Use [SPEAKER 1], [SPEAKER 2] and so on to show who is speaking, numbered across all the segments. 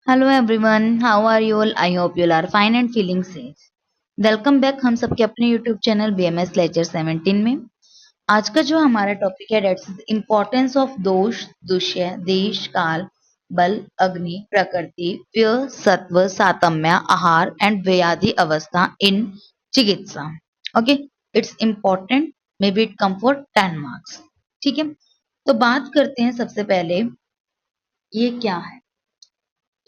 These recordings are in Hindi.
[SPEAKER 1] Hello everyone, how are you all? I hope you are fine and feeling safe. Welcome back हम सबके अपने यूट्यूब चैनल बीएमएस लेक्चर 17 में। आज का जो हमारा टॉपिक है दैट्स इम्पोर्टेंस ऑफ दोष, दुष्य, देश, काल, बल, अग्नि, प्रकृति, व्यय, सत्व, सातम्य, आहार एंड व्याधि अवस्था इन चिकित्सा। Okay, it's important, may be it come for 10 marks. ठीक है, तो बात करते हैं सबसे पहले ये क्या है।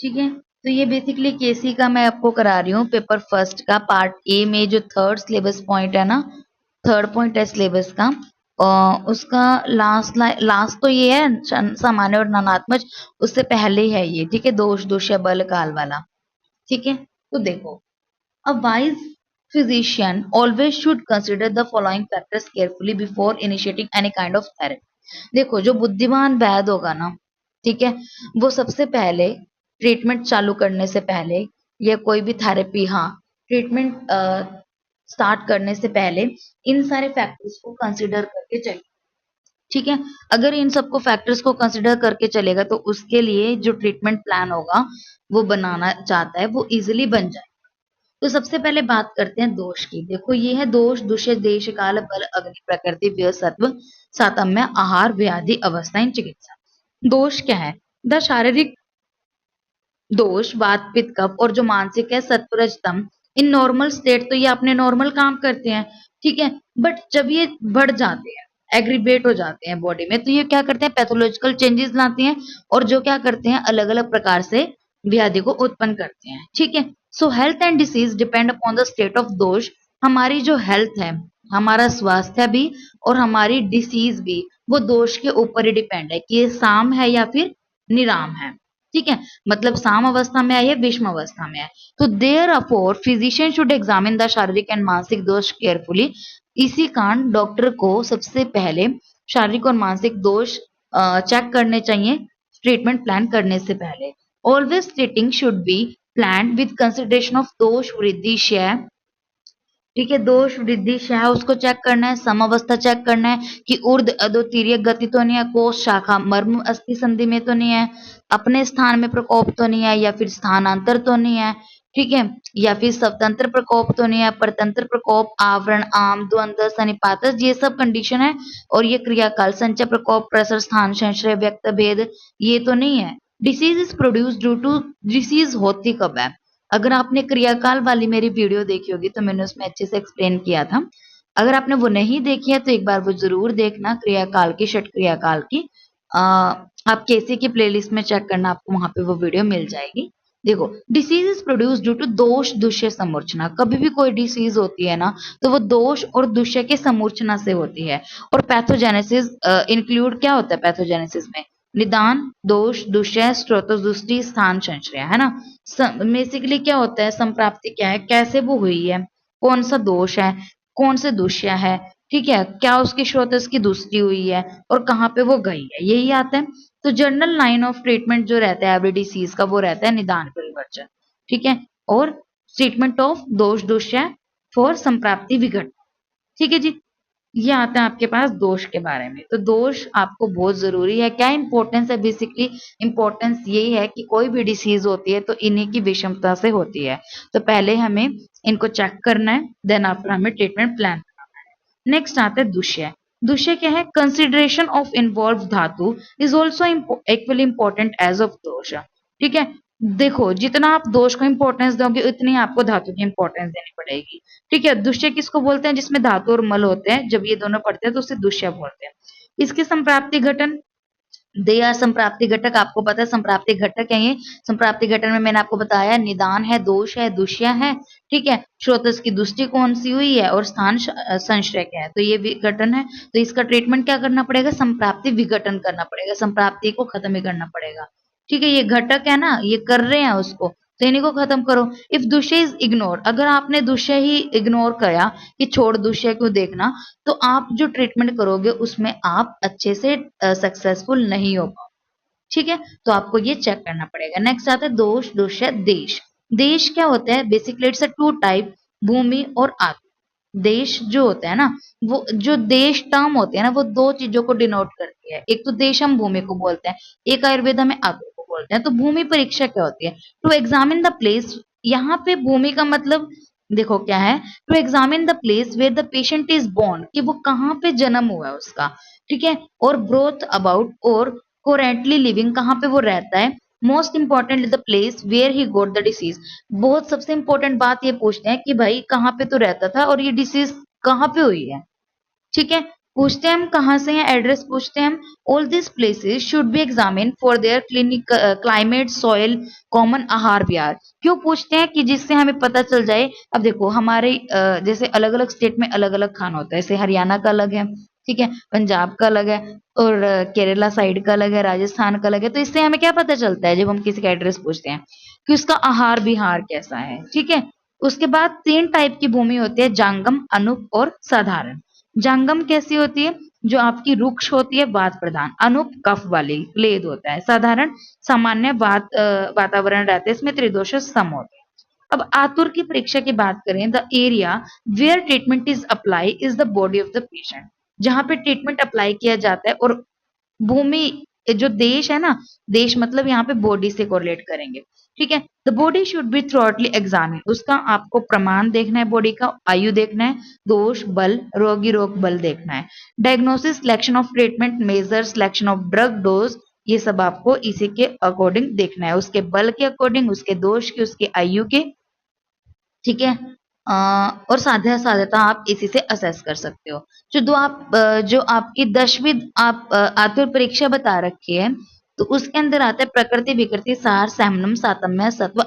[SPEAKER 1] ठीक है, तो ये बेसिकली केसी का मैं आपको करा रही हूँ पेपर फर्स्ट का पार्ट ए में जो थर्ड सिलेबस पॉइंट है ना, थर्ड पॉइंट है सिलेबस का। उसका लास्ट तो ये है सामान्य और नानात्मक, उससे पहले ही है ये। ठीक है, दोष दुष्य बल काल वाला। ठीक है, तो देखो, a wise physician always should consider the following factors carefully before initiating any kind of therapy। देखो, जो बुद्धिमान वैद्य होगा ना, ठीक है, वो सबसे पहले ट्रीटमेंट चालू करने से पहले या कोई भी थेरेपी, हाँ, ट्रीटमेंट स्टार्ट करने से पहले इन सारे फैक्टर्स को कंसिडर करके चले। ठीक है, अगर इन सबको फैक्टर्स को कंसिडर करके चलेगा तो उसके लिए जो ट्रीटमेंट प्लान होगा वो बनाना चाहता है वो इजिली बन जाए। तो सबसे पहले बात करते हैं दोष की। देखो, ये है दोष, दुष्य, देश, काल, बल, अग्नि, प्रकृति, व्यय, सत्व, सातम्य, आहार, व्याधि अवस्था इन चिकित्सा। दोष क्या है? द शारीरिक दोष, वात, पित्त, कफ, और जो मानसिक है सत्व, रज, तम। इन नॉर्मल स्टेट तो ये अपने नॉर्मल काम करते हैं, ठीक है, बट जब ये बढ़ जाते हैं, एग्रीवेट हो जाते हैं बॉडी में, तो ये क्या करते हैं? पैथोलॉजिकल चेंजेस लाते हैं, और जो क्या करते हैं, अलग अलग प्रकार से व्याधि को उत्पन्न करते हैं। ठीक है, सो health and disease depend upon the state of दोष। हमारी जो हेल्थ है, हमारा स्वास्थ्य भी और हमारी डिसीज भी, वो दोष के ऊपर ही डिपेंड है कि ये साम है या फिर निराम है। ठीक है, मतलब साम अवस्था में है या विषम अवस्था में है। तो therefore physician should examine the शारीरिक एंड मानसिक दोष केयरफुली। इसी कारण डॉक्टर को सबसे पहले शारीरिक और मानसिक दोष चेक करने चाहिए ट्रीटमेंट प्लान करने से पहले। Always treating should be plan with consideration of दोष, वृद्धि, क्षय। ठीक है, दोष, वृद्धि, क्षय उसको चेक करना है, समावस्था चेक करना है कि ऊर्ध अधो तिर्यक गति तो नहीं है, कोष शाखा मर्म अस्थि संधि में तो नहीं है, अपने स्थान में प्रकोप तो नहीं है, या फिर स्थानांतर तो नहीं है। ठीक है, या फिर स्वतंत्र प्रकोप तो नहीं है, परतंत्र प्रकोप, आवरण, आम, द्वंद्व, सन्निपात, ये सब कंडीशन है। और ये क्रियाकाल, संचय, प्रकोप, प्रसर, स्थान, संश्रय, व्यक्त, भेद, ये तो नहीं है। Disease is produce due to, disease होती कब है? अगर आपने क्रियाकाल वाली मेरी वीडियो देखी होगी तो मैंने उसमें अच्छे से एक्सप्लेन किया था। अगर आपने वो नहीं देखी है तो एक बार वो जरूर देखना, क्रियाकाल की, षट क्रियाकाल की। आप कैसे की प्लेलिस्ट में चेक करना, आपको वहां पे वो वीडियो मिल जाएगी। देखो, disease is produce due to dosha, dushya, समूर्छना। कभी भी कोई डिसीज होती है ना, तो वो दोष और दुष्य के समूर्छना से होती है। और पैथोजेनेसिस इंक्लूड क्या होता है पैथोजेनेसिस में? निदान, दोष, दुष्य, स्रोतोदृष्टि, स्थान, संश्रय, है ना। बेसिकली क्या होता है, संप्राप्ति क्या है, कैसे वो हुई है, कौन सा दोष है, कौन से दुष्य है, ठीक है, क्या उसकी स्रोत की दृष्टि हुई है, और कहाँ पे वो गई है, यही आता है। तो जनरल लाइन ऑफ ट्रीटमेंट जो रहता है एवरी डिसीज का, वो रहता है निदान परिवर्जन। ठीक है, और ट्रीटमेंट ऑफ दोष, दुष्य फॉर संप्राप्ति विघटन। ठीक है जी, ये आता है आपके पास दोष के बारे में। तो दोष आपको बहुत जरूरी है। क्या इंपॉर्टेंस है? बेसिकली इंपॉर्टेंस यही है कि कोई भी डिसीज होती है तो इन्हीं की विषमता से होती है। तो पहले हमें इनको चेक करना है, देन आफ्टर हमें ट्रीटमेंट प्लान करना है। नेक्स्ट आता है दुष्य। दुष्य क्या है? Consideration of involve dhatu is also equally important as of dosha. ठीक है, देखो, जितना आप दोष को इंपॉर्टेंस दोगे उतनी आपको धातु की इंपॉर्टेंस देनी पड़ेगी। ठीक है, दुष्य किसको बोलते हैं? जिसमें धातु और मल होते हैं, जब ये दोनों पड़ते हैं तो उसे दुष्य बोलते हैं। इसके संप्राप्ति घटन, दे आर संप्राप्ति घटक। आपको पता है संप्राप्ति घटक है ये। संप्राप्ति घटन में मैंने आपको बताया निदान है, दोष है, दुष्य है। ठीक है, स्रोतस की दृष्टि कौन सी हुई है, और स्थान संश्रय क्या है, तो ये विघटन है। तो इसका ट्रीटमेंट क्या करना पड़ेगा? संप्राप्ति विघटन करना पड़ेगा, संप्राप्ति को खत्म ही करना पड़ेगा। ठीक है, ये घटक है ना, ये कर रहे हैं उसको, तो इन्हीं को खत्म करो। इफ दुष्य इज इग्नोर, अगर आपने दुष्य ही इग्नोर किया कि छोड़ दुष्य क्यों देखना, तो आप जो ट्रीटमेंट करोगे उसमें आप अच्छे से सक्सेसफुल नहीं हो पाओ। ठीक है, तो आपको ये चेक करना पड़ेगा। नेक्स्ट आता है दोष, दुष्य, देश। देश क्या होता है? Basically it's a two type, भूमि और आत्म। देश जो होता है ना, वो जो देश टर्म होती है ना, वो दो चीजों को डिनोट करती है। एक तो देशम भूमि को बोलते हैं, एक आयुर्वेदा में आत्म को बोलते हैं। तो भूमि परीक्षा क्या होती है? टू एग्जामिन द प्लेस, यहाँ पे भूमि का मतलब देखो क्या है, to examine the place where the patient is born, कि वो कहाँ पे जन्म हुआ है उसका, ठीक है, और ब्रोथ अबाउट और करेंटली लिविंग, कहाँ पे वो रहता है, most important the place where he got the disease, बहुत सबसे इंपॉर्टेंट बात ये पूछते हैं कि भाई कहाँ पे तो रहता था और ये डिसीज कहाँ पे हुई है, ठीक है। पूछते हैं हम कहाँ से हैं, एड्रेस पूछते हैं हम। All this places should be examine for their clinic climate soil common आहार विहार, क्यों पूछते हैं कि जिससे हमें पता चल जाए। अब देखो हमारे जैसे अलग अलग स्टेट में अलग अलग खाना होता है, जैसे हरियाणा का अलग है, ठीक है, पंजाब का अलग है, और केरला साइड का अलग है, राजस्थान का अलग है। तो इससे हमें क्या पता चलता है जब हम किसी का एड्रेस पूछते हैं कि उसका आहार विहार कैसा है, ठीक है। उसके बाद 3 टाइप की भूमि होती है, जांगम, अनुप और साधारण। जांगम कैसी होती है? जो आपकी रुक्ष होती है, वात प्रधान। अनुप कफ वाली क्लेद होता है। साधारण सामान्य वातावरण रहता है, इसमें त्रिदोष सम होते हैं। अब आतुर की परीक्षा की बात करें, the area where treatment is apply is the body of the patient, जहां पे ट्रीटमेंट अप्लाई किया जाता है, और भूमि जो देश है ना, देश मतलब यहाँ पे बॉडी से कोरिलेट करेंगे, ठीक है। The body should be thoroughly examine, उसका आपको प्रमाण देखना है, बॉडी का आयु देखना है, दोष बल रोगी रोग बल देखना है, diagnosis selection of treatment measure selection of drug dose, ये सब आपको इसी के अकॉर्डिंग देखना है, उसके बल के अकॉर्डिंग, उसके दोष के, उसके आयु के, ठीक है। और साध्य साध्यता आप इसी से असेस कर सकते हो। जो आपकी 10वीं आप आतुर परीक्षा बता रखी है, तो उसके अंदर आता है प्रकृति विकृति सार सहमनम सातम्य सत्व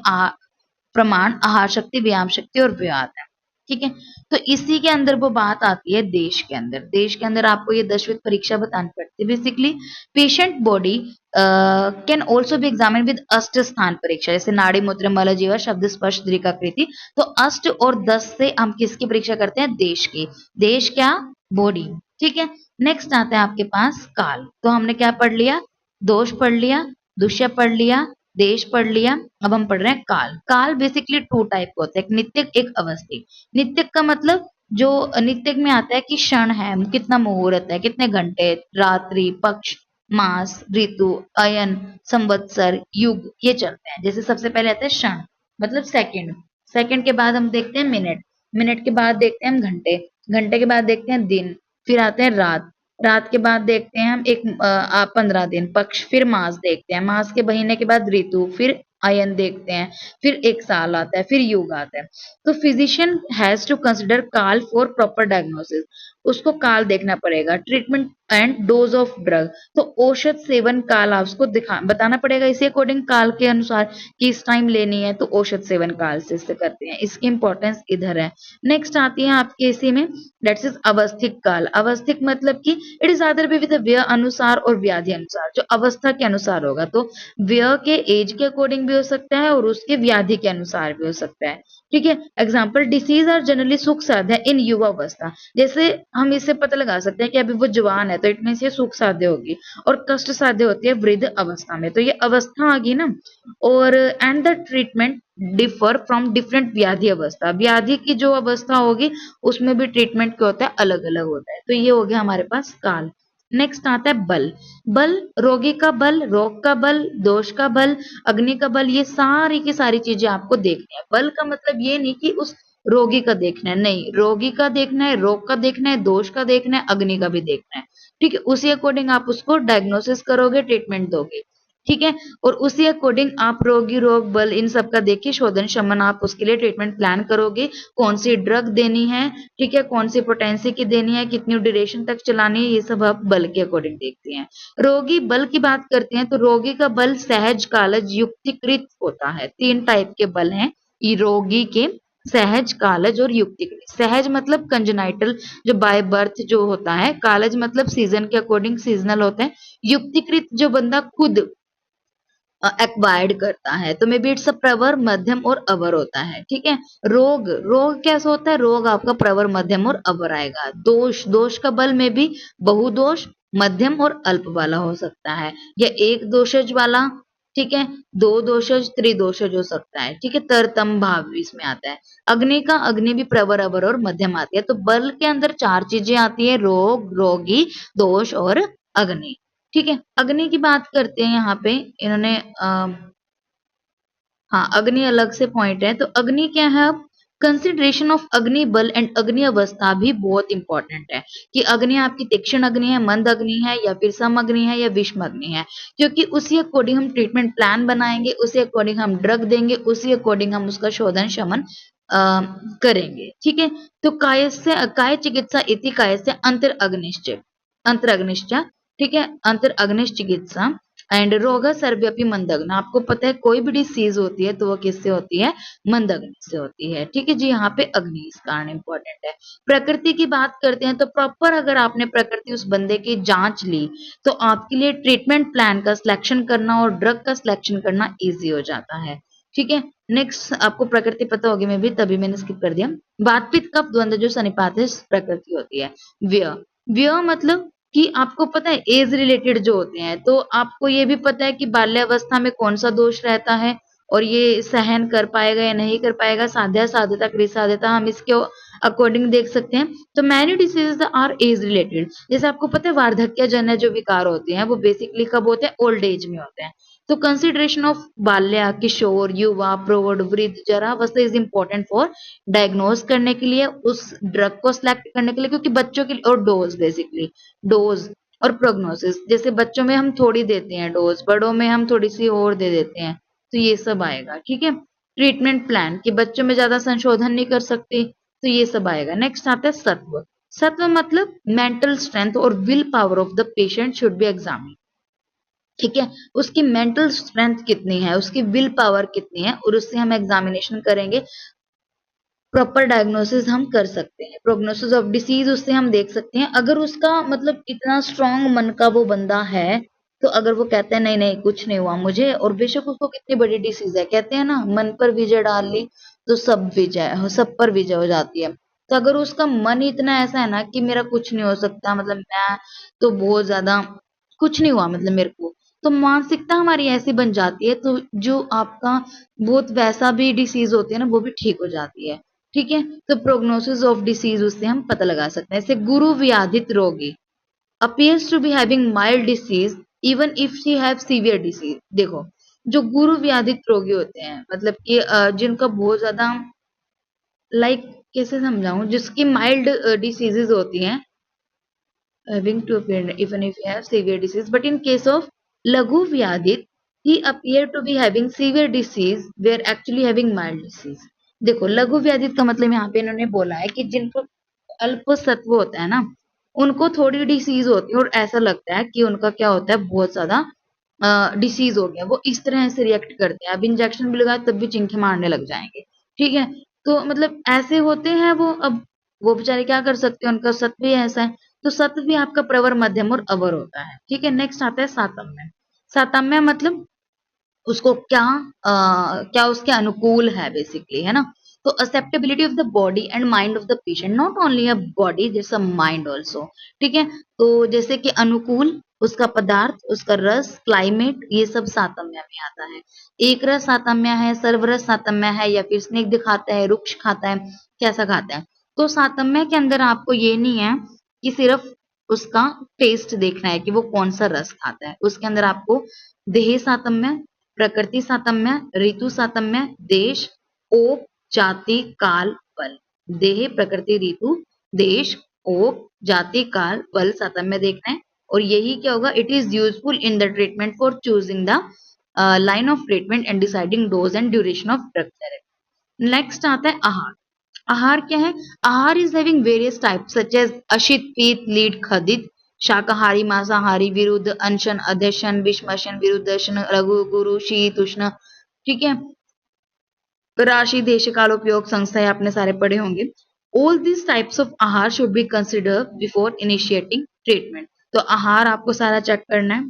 [SPEAKER 1] प्रमाण आहार शक्ति व्यायाम शक्ति और व्याध है, ठीक है। तो इसी के अंदर वो बात आती है देश के अंदर, देश के अंदर आपको ये 10वीं परीक्षा बतानी पड़ती है basically. Patient body can also be examine with अष्ट स्थान परीक्षा, जैसे नाड़ी मूत्र मल जीवा शब्द स्पर्श दृकाकृति। तो अष्ट और 10 से हम किसकी परीक्षा करते हैं? देश की। देश क्या? बॉडी, ठीक है। नेक्स्ट आता है आपके पास काल। तो हमने क्या पढ़ लिया? दोष पढ़ लिया, दुष्य पढ़ लिया, देश पढ़ लिया। अब हम पढ़ रहे हैं काल। काल बेसिकली 2 टाइप का होता है, एक नित्यक एक अवस्थिक। नित्यक का मतलब जो नित्यक में आता है कि क्षण है, कितना मुहूर्त है, कितने घंटे, रात्रि, पक्ष, मास, ऋतु, अयन, संवत्सर, युग, ये चलते हैं। जैसे सबसे पहले आता है क्षण, मतलब सेकंड। सेकंड के बाद हम देखते हैं मिनट, मिनट के बाद देखते हैं हम घंटे, घंटे के बाद देखते हैं दिन, फिर आते हैं रात, रात के बाद देखते हैं हम 15 दिन, पक्ष, फिर मास देखते हैं, मास के महीने के बाद ऋतु, फिर अयन देखते हैं, फिर 1 साल आता है, फिर युग आता है। तो फिजिशियन हैज टू कंसिडर काल फॉर प्रॉपर डायग्नोसिस, उसको काल देखना पड़ेगा। Treatment and dose of drug, तो औषध सेवन काल आपको बताना पड़ेगा इसी अकॉर्डिंग, काल के अनुसार कि इस टाइम लेनी है तो औषध सेवन काल से इससे करते हैं, इसकी इंपॉर्टेंस इधर है। नेक्स्ट आती है आपके इसी में, दैट्स इज अवस्थिक काल। अवस्थिक मतलब कि इट इज आदर विद व्यय अनुसार और व्याधि अनुसार, जो अवस्था के अनुसार होगा, तो व्यय के एज के अकॉर्डिंग भी हो सकता है और उसके व्याधि के अनुसार भी हो सकता है, ठीक है। एग्जाम्पल, डिसीज आर जनरली सुख साध्य इन युवा अवस्था, जैसे हम इससे पता लगा सकते हैं कि अभी वो जवान है तो इट मीन ये सुख साध्य होगी, और कष्ट साध्य होती है वृद्ध अवस्था में, तो ये अवस्था आ गई ना। और and the treatment differ from different व्याधि अवस्था, व्याधि की जो अवस्था होगी उसमें भी ट्रीटमेंट क्या होता है? अलग अलग होता है। तो ये हो गया हमारे पास काल। नेक्स्ट आता है बल। बल, रोगी का बल, रोग का बल, दोष का बल, अग्नि का बल, ये सारी की सारी चीजें आपको देखनी है। बल का मतलब ये नहीं कि उस रोगी का देखना है, नहीं, रोगी का देखना है, रोग का देखना है, दोष का देखना है, अग्नि का भी देखना है, ठीक है। उसी अकॉर्डिंग आप उसको डायग्नोसिस करोगे, ट्रीटमेंट दोगे, ठीक है। और उसी अकॉर्डिंग आप रोगी रोग बल इन सब का देखिए शोधन शमन, आप उसके लिए ट्रीटमेंट प्लान करोगे, कौन सी ड्रग देनी है, ठीक है, कौन सी पोटेंसी की देनी है, कितनी ड्यूरेशन तक चलानी है, ये सब आप बल के अकॉर्डिंग देखते हैं। रोगी बल की बात करते हैं तो रोगी का बल सहज कालज युक्तिकृत होता है। 3 टाइप के बल हैं ये रोगी के, सहज कालज और युक्तिकृत। सहज मतलब कंजेनाइटल, जो बाय बर्थ जो होता है, कालज मतलब सीजन के अकॉर्डिंग सीजनल होते हैं, युक्तिकृत जो बंदा खुद एक्वायर्ड करता है, तो मे बी इट्स अ प्रवर मध्यम और अवर होता है, ठीक है। रोग, रोग कैसा होता है? रोग आपका प्रवर मध्यम और अवर आएगा। दोष, दोष का बल में भी बहुदोष, मध्यम और अल्प वाला हो सकता है, या एक दोषज वाला, ठीक है, 2 दोषज, त्रिदोषज हो सकता है, ठीक है। तरतम भाव भी इसमें आता है। अग्नि का, अग्नि भी प्रवर अवर और मध्यम आती है। तो बल के अंदर 4 चीजें आती है, रोग, रोगी, दोष और अग्नि, ठीक है, अग्नि की बात करते हैं यहाँ पे इन्होंने हाँ, अग्नि अलग से पॉइंट है। तो अग्नि क्या है अब? कंसिडरेशन ऑफ अग्नि बल एंड अग्नि अवस्था भी बहुत इंपॉर्टेंट है कि अग्नि आपकी तीक्ष्ण अग्नि है, मंद अग्नि है या फिर सम अग्नि है या विषम अग्नि है, क्योंकि उसी अकॉर्डिंग हम ट्रीटमेंट प्लान बनाएंगे, उसी अकॉर्डिंग हम ड्रग देंगे, उसी अकॉर्डिंग हम उसका शोधन शमन करेंगे। ठीक है, तो काय से काय चिकित्सा इति काय से अंतर अग्निश्च, अंतर अग्निश्च, ठीक है, अंतर अग्निश चिकित्सा एंड रोग सर्वव्यापी मंदग्न। आपको पता है कोई भी डिसीज होती है तो वो किससे होती है? मंदग्नि से होती है। ठीक है जी, यहाँ पे अग्नि इस कारण इंपॉर्टेंट है। प्रकृति की बात करते हैं तो प्रॉपर अगर आपने प्रकृति उस बंदे की जांच ली तो आपके लिए ट्रीटमेंट प्लान का सिलेक्शन करना और ड्रग का सिलेक्शन करना इजी हो जाता है। ठीक है, नेक्स्ट आपको प्रकृति पता होगी, मैं भी तभी मैंने स्किप कर दिया। वात पित्त कफ द्वंद्व जो सनिपात है प्रकृति होती है। व्यय, व्यय मतलब कि आपको पता है एज रिलेटेड जो होते हैं, तो आपको ये भी पता है कि बाल्यावस्था में कौन सा दोष रहता है और ये सहन कर पाएगा या नहीं कर पाएगा, साध्या साध्यता कृसाध्यता हम इसके अकॉर्डिंग देख सकते हैं। तो many diseases are age related. जैसे आपको पता है वार्धक्य जन्य जो विकार होते हैं वो बेसिकली कब होते हैं? ओल्ड एज में होते हैं। तो कंसिडरेशन ऑफ बाल्या, किशोर, युवा, प्रौढ़, वृद्ध, जरावस्था इज इम्पोर्टेंट फॉर डायग्नोज करने के लिए, उस ड्रग को सिलेक्ट करने के लिए, क्योंकि बच्चों के लिए, और डोज बेसिकली डोज और प्रोग्नोसिस, जैसे बच्चों में हम थोड़ी देते हैं डोज, बड़ों में हम थोड़ी सी और दे देते हैं, तो ये सब आएगा। ठीक है, ट्रीटमेंट प्लान कि बच्चों में ज्यादा संशोधन नहीं कर सकते, तो ये सब आएगा। नेक्स्ट आता है सत्व। सत्व मतलब मेंटल स्ट्रेंथ और will power of the patient should be examine. ठीक है, उसकी मेंटल स्ट्रेंथ कितनी है, उसकी विल पावर कितनी है, और उससे हम एग्जामिनेशन करेंगे, प्रॉपर डायग्नोसिस हम कर सकते हैं, प्रोग्नोसिस ऑफ डिसीज उससे हम देख सकते हैं। अगर उसका मतलब इतना स्ट्रांग मन का वो बंदा है, तो अगर वो कहता है नहीं नहीं कुछ नहीं हुआ मुझे, और बेशक उसको कितनी बड़ी डिसीज है, कहते हैं ना मन पर विजय डाल ली तो सब विजय, सब पर विजय हो जाती है। तो अगर उसका मन इतना ऐसा है ना कि मेरा कुछ नहीं हो सकता, मतलब मैं तो बहुत ज्यादा कुछ नहीं हुआ मतलब मेरे को, तो मानसिकता हमारी ऐसी बन जाती है, तो जो आपका बहुत वैसा भी डिसीज होती है ना वो भी ठीक हो जाती है। ठीक है, तो प्रोग्नोसिस ऑफ डिसीज उससे हम पता लगा सकते हैं। जैसे गुरु व्याधित रोगी appears to be having mild disease even if she have severe disease। देखो, जो गुरु व्याधित रोगी होते हैं मतलब कि जिनका बहुत ज्यादा लाइक कैसे समझाऊं, जिसकी माइल्ड डिसीजेज होती हैं, having to appear even if he have severe disease, but in case of लघु व्याधित he appear to be having severe disease where actually having mild disease। देखो, लघु व्याधित का मतलब यहाँ पे इन्होंने बोला है कि जिनको अल्प सत्व होता है ना, उनको थोड़ी डिसीज होती है और ऐसा लगता है कि उनका क्या होता है, बहुत ज्यादा डिसीज हो गया, वो इस तरह से रिएक्ट करते हैं, अब इंजेक्शन भी लगाए तब भी चिंखे मारने लग जाएंगे। ठीक है, तो मतलब ऐसे होते हैं वो। अब वो बेचारे क्या कर सकते हैं, उनका सत्व ही ऐसा है। तो सत्व भी आपका प्रवर, मध्यम और अवर होता है। ठीक है, नेक्स्ट आता है सातम्य। सातम्य मतलब उसको क्या क्या उसके अनुकूल है बेसिकली, है ना। तो acceptability of the body and mind of the patient, not only a body जैस अ माइंड ऑल्सो। ठीक है, तो जैसे कि अनुकूल, उसका पदार्थ, उसका रस, क्लाइमेट, ये सब सातम्य में आता है। एक रस सातम्य है, सर्वरस सातम्य है, या फिर स्निग्ध खाता है, रुक्ष खाता है, कैसा खाता है। तो सातम्य के अंदर आपको ये नहीं है कि सिर्फ उसका टेस्ट देखना है कि वो कौन सा रस खाता है, उसके अंदर आपको देह सातम्य, प्रकृति सातम्य, ऋतु सातम्य, देश, ओप, जाति, काल, बल। देह, प्रकृति, ऋतु, देश, ओप, जाति, काल, बल सातम्य देखना है। और यही क्या होगा, it is useful in the treatment for choosing the line of treatment and deciding dose and duration of drug therapy. Next आता है आहार। आहार क्या है? Ahara is having various types such as ashita, pita, lidha, खदित, शाकाहारी, मांसाहारी, विरुद्ध, अनशन, अध्यशन, विषमशन, विरुद्धशन, लघु, गुरु, शीत, उष्ण। ठीक है, राशि, देश काल, उपयोग, संस्था आपने सारे पढ़े होंगे। ऑल दिस टाइप्स ऑफ आहार should be consider before initiating treatment. तो आहार आपको सारा चेक करना है,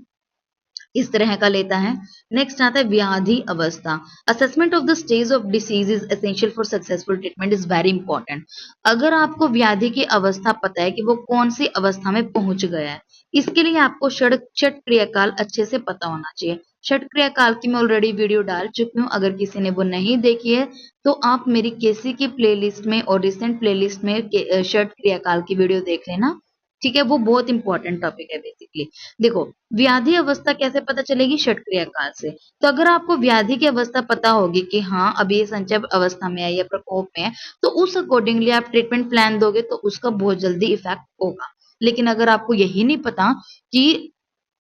[SPEAKER 1] इस तरह का लेता है। नेक्स्ट आता है व्याधि अवस्था। Assessment of the stage of disease is essential for successful treatment, is very important. अगर आपको व्याधि की अवस्था पता है कि वो कौन सी अवस्था में पहुंच गया है, इसके लिए आपको षट क्रियाकाल अच्छे से पता होना चाहिए। षट क्रियाकाल की मैं ऑलरेडी वीडियो डाल चुकी हूँ, अगर किसी ने वो नहीं देखी है तो आप मेरी केसी की प्लेलिस्ट में और रिसेंट प्लेलिस्ट में षट क्रियाकाल की वीडियो देख लेना। ठीक है, वो बहुत इंपॉर्टेंट टॉपिक है बेसिकली। देखो, व्याधि अवस्था कैसे पता चलेगी? षटक्रिया काल से। तो अगर आपको व्याधि की अवस्था पता होगी कि हाँ अभी ये संचय अवस्था में है या प्रकोप में है, तो उस अकॉर्डिंगली आप ट्रीटमेंट प्लान दोगे तो उसका बहुत जल्दी इफेक्ट होगा। लेकिन अगर आपको यही नहीं पता कि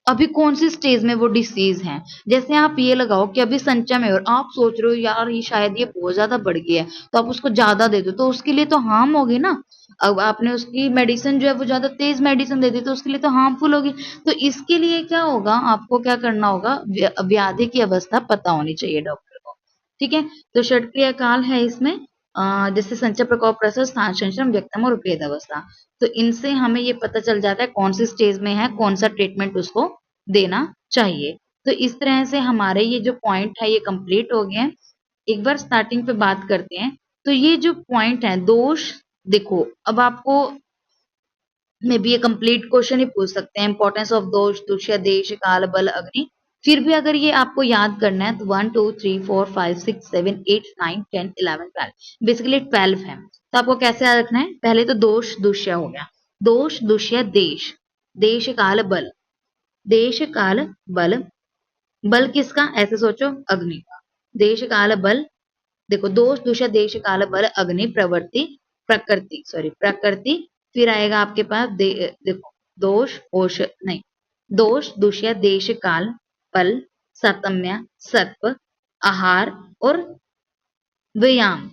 [SPEAKER 1] अभी कौन सी स्टेज में वो डिसीज है, जैसे आप ये लगाओ कि अभी संचय में और आप सोच रहे हो यार ये शायद ये बहुत ज्यादा बढ़ गया है, तो आप उसको ज्यादा दे दो तो उसके लिए तो हार्म होगी ना। अब आपने उसकी मेडिसिन जो है वो ज्यादा तेज मेडिसिन दे दी तो उसके लिए तो हार्मफुल होगी। तो इसके लिए क्या होगा, आपको क्या करना होगा, व्याधि की अवस्था पता होनी चाहिए डॉक्टर को। ठीक है, तो षटक्रिया काल है इसमें जैसे संचय प्रकोप प्रसव स्थान संचरण व्यक्तम और उपवेद अवस्था। तो इनसे हमें ये पता चल जाता है कौन सी स्टेज में है, कौन सा ट्रीटमेंट उसको देना चाहिए। तो इस तरह से हमारे ये जो पॉइंट है ये कंप्लीट हो गए हैं। एक बार स्टार्टिंग पे बात करते हैं। तो ये जो पॉइंट है दोष, देखो अब आपको में भी ये कंप्लीट क्वेश्चन ही पूछ सकते हैं, इंपॉर्टेंस ऑफ दोष, दुष्य, देश, काल, बल, अग्नि। फिर भी अगर ये आपको याद करना है तो 1 2 3 4 5 6 7 8 9 10 11 12 बेसिकली 12 है। तो आपको कैसे याद रखना है? पहले तो दोष दुष्य हो गया, दोष दुष्य देश, देश काल बल, देश काल बल, बल किसका? ऐसे सोचो, अग्नि का। देश काल बल, देखो दोष दुष्य देश काल बल अग्नि प्रवृत्ति प्रकृति, सॉरी प्रकृति। फिर आएगा आपके पास देखो दोष ओष नहीं, दोष दुष्य देश काल बल सातम्य सर्प आहार और व्यायाम।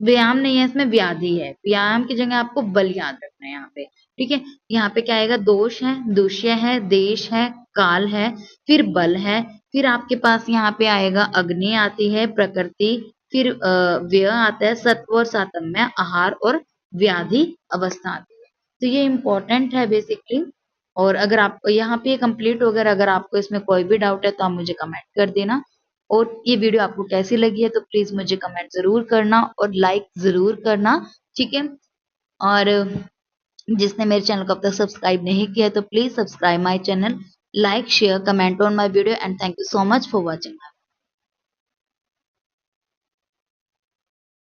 [SPEAKER 1] व्यायाम नहीं है इसमें, व्याधि है। व्यायाम की जगह आपको बल याद रखना है यहाँ पे। ठीक है, यहाँ पे क्या आएगा? दोष है, दुष्य है, देश है, काल है, फिर बल है, फिर आपके पास यहाँ पे आएगा अग्नि आती है, प्रकृति, फिर व्यय आता है, सत्व और सातम्य, आहार और व्याधि अवस्था आती है। तो ये इंपॉर्टेंट है बेसिकली। और अगर आप यहाँ पे कंप्लीट हो गया, अगर आपको इसमें कोई भी डाउट है तो आप मुझे कमेंट कर देना। और ये वीडियो आपको कैसी लगी है तो प्लीज मुझे कमेंट जरूर करना और लाइक जरूर करना। ठीक है, और जिसने मेरे चैनल को अब तक सब्सक्राइब नहीं किया है तो please subscribe my channel, like share comment on my video and thank you so much for watching.